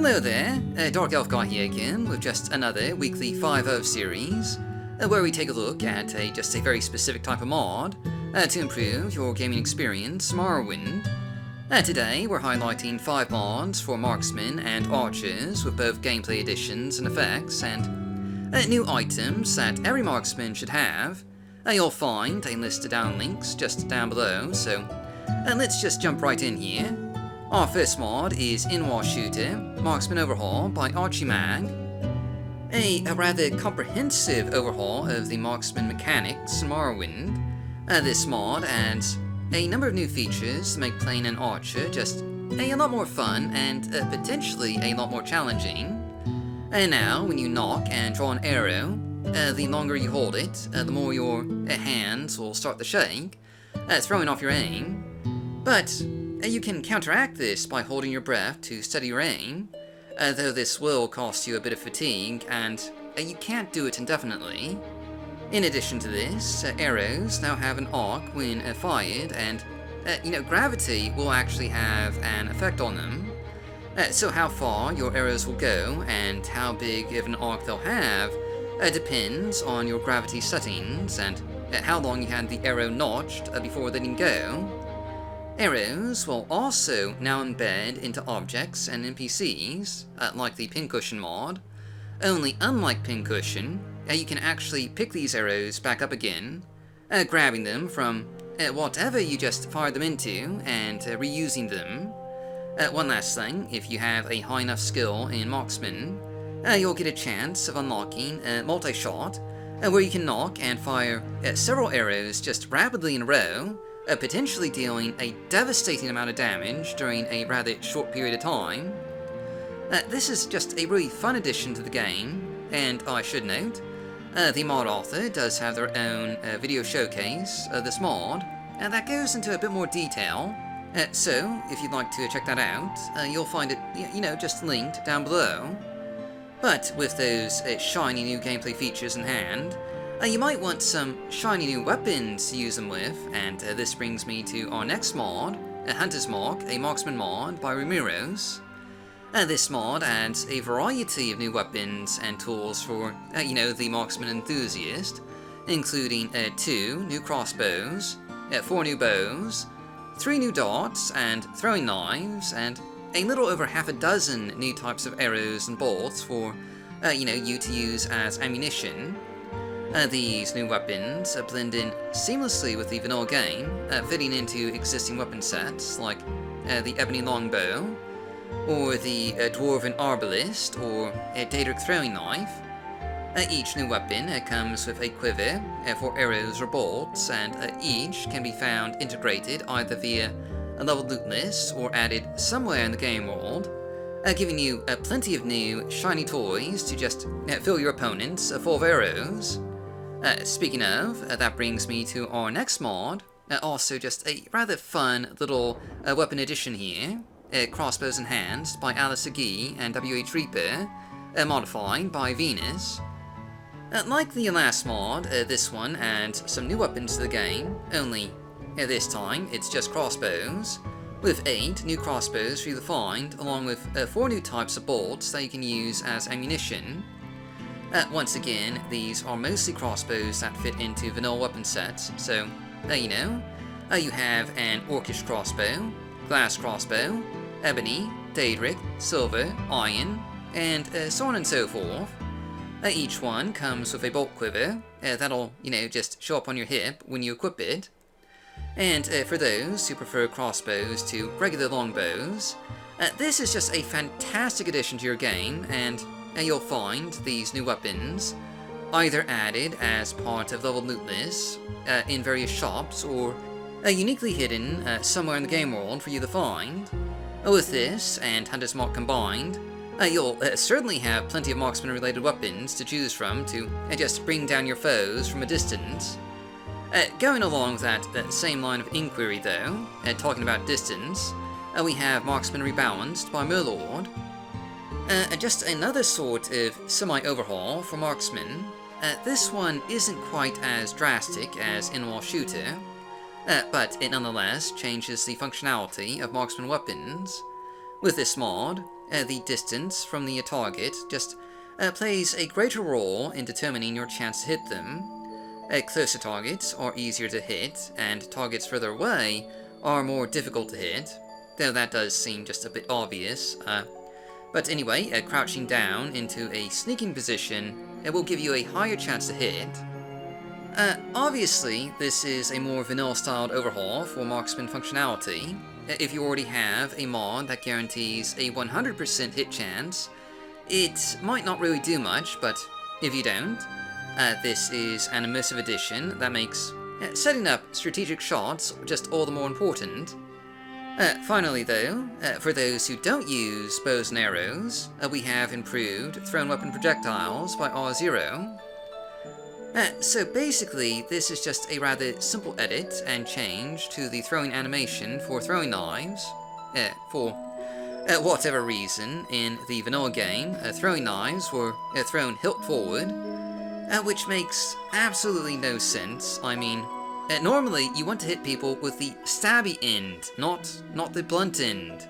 Hello there, Dark Elf Guy here again with just another weekly 5-0 series, where we take a look at just a very specific type of mod to improve your gaming experience, Morrowind. Today we're highlighting 5 mods for marksmen and archers with both gameplay additions and effects, and new items that every marksman should have. You'll find a list of down links just down below, so let's just jump right in here. Our first mod is In-Wall Shooter, Marksman Overhaul by Archimag. A rather comprehensive overhaul of the marksman mechanics in Morrowind. This mod adds a number of new features to make playing an archer just a lot more fun and potentially a lot more challenging. And now, when you knock and draw an arrow, the longer you hold it, the more your hands will start to shake, throwing off your aim. But you can counteract this by holding your breath to steady your aim, though this will cost you a bit of fatigue, and you can't do it indefinitely. In addition to this, arrows now have an arc when fired, and gravity will actually have an effect on them. So how far your arrows will go and how big of an arc they'll have depends on your gravity settings and how long you had the arrow notched before letting go. Arrows will also now embed into objects and NPCs, like the Pincushion mod. Only unlike Pincushion, you can actually pick these arrows back up again, grabbing them from whatever you just fired them into and reusing them. One last thing, if you have a high enough skill in Marksman, you'll get a chance of unlocking multi-shot, where you can knock and fire several arrows just rapidly in a row, potentially dealing a devastating amount of damage during a rather short period of time. This is just a really fun addition to the game, and I should note, the mod author does have their own video showcase of this mod, and that goes into a bit more detail, so if you'd like to check that out, you'll find it, just linked down below. But with those shiny new gameplay features in hand, you might want some shiny new weapons to use them with, and this brings me to our next mod, Hunter's Mark, a marksman mod by Ramiros. This mod adds a variety of new weapons and tools for, the marksman enthusiast, including 2 new crossbows, 4 new bows, 3 new darts and throwing knives, and a little over half a dozen new types of arrows and bolts for, you to use as ammunition. These new weapons blend in seamlessly with the vanilla game, fitting into existing weapon sets like the Ebony Longbow, or the Dwarven Arbalist, or a Daedric Throwing Knife. Each new weapon comes with a quiver for arrows or bolts, and each can be found integrated either via a leveled loot list or added somewhere in the game world, giving you plenty of new shiny toys to just fill your opponents full of arrows. Speaking of, that brings me to our next mod, also just a rather fun little weapon addition here, Crossbows Enhanced by Alice Agee and WH Reaper, modified by Venus. Like the last mod, this one adds some new weapons to the game, only this time it's just crossbows, with 8 new crossbows for you to find, along with 4 new types of bolts that you can use as ammunition. Once again, these are mostly crossbows that fit into vanilla weapon sets, so, you have an Orcish crossbow, glass crossbow, ebony, Daedric, silver, iron, and so on and so forth. Each one comes with a bolt quiver that'll, just show up on your hip when you equip it. And for those who prefer crossbows to regular longbows, this is just a fantastic addition to your game, and you'll find these new weapons either added as part of leveled loot lists in various shops, or uniquely hidden somewhere in the game world for you to find. With this and Hunter's Mark combined, you'll certainly have plenty of marksman-related weapons to choose from to just bring down your foes from a distance. Going along that same line of inquiry though, talking about distance, we have Marksman Rebalanced by Merlord. Just another sort of semi-overhaul for Marksman. This one isn't quite as drastic as In-Wall Shooter, but it nonetheless changes the functionality of marksman weapons. With this mod, the distance from the target just plays a greater role in determining your chance to hit them. Closer targets are easier to hit, and targets further away are more difficult to hit, though that does seem just a bit obvious. But anyway, crouching down into a sneaking position will give you a higher chance to hit. Obviously, this is a more vanilla-styled overhaul for marksman functionality. If you already have a mod that guarantees a 100% hit chance, it might not really do much, but if you don't, this is an immersive addition that makes setting up strategic shots just all the more important. Finally though, for those who don't use bows and arrows, we have improved thrown weapon projectiles by R0. So basically, this is just a rather simple edit and change to the throwing animation for throwing knives. For whatever reason, in the vanilla game, throwing knives were thrown hilt forward, which makes absolutely no sense. I mean, normally you want to hit people with the stabby end, not the blunt end.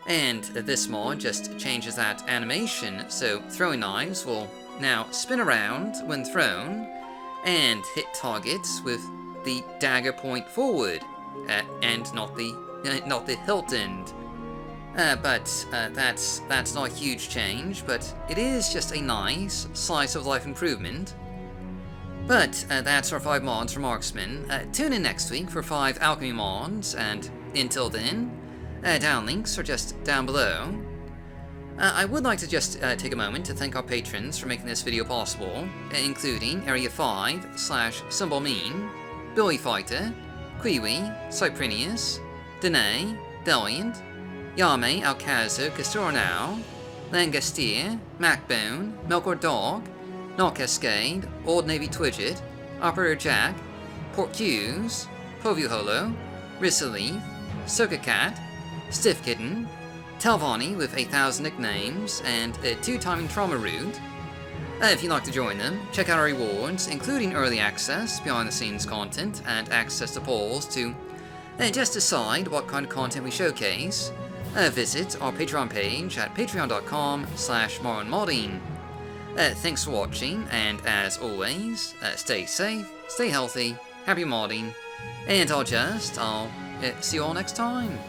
And this mod just changes that animation, so throwing knives will now spin around when thrown, and hit targets with the dagger point forward, and not the hilt end. But that's not a huge change, but it is just a nice slice of life improvement. But that's our 5 mods for Marksman. Tune in next week for 5 alchemy mods, and until then, downlinks are just down below. I would like to just take a moment to thank our patrons for making this video possible, including Area 5/SymbolMean, Billy Fighter, Kiwi, Cyprinius, Danae, Deliant, Yame Alcazo Castornau, Langastier, Macbone, Melkor Dog, Null Cascade, Old Navy Twidget, Operator Jack, Port Hughes, Povuholo, Rissalith, Soka Cat, Stiff Kitten, Telvani with 8,000 nicknames, and a 2-timing trauma root. If you'd like to join them, check out our rewards, including early access, behind-the-scenes content, and access to polls to just decide what kind of content we showcase. Visit our Patreon page at patreon.com/MarwinModding. Thanks for watching, and as always, stay safe, stay healthy, happy modding, and I'll see you all next time.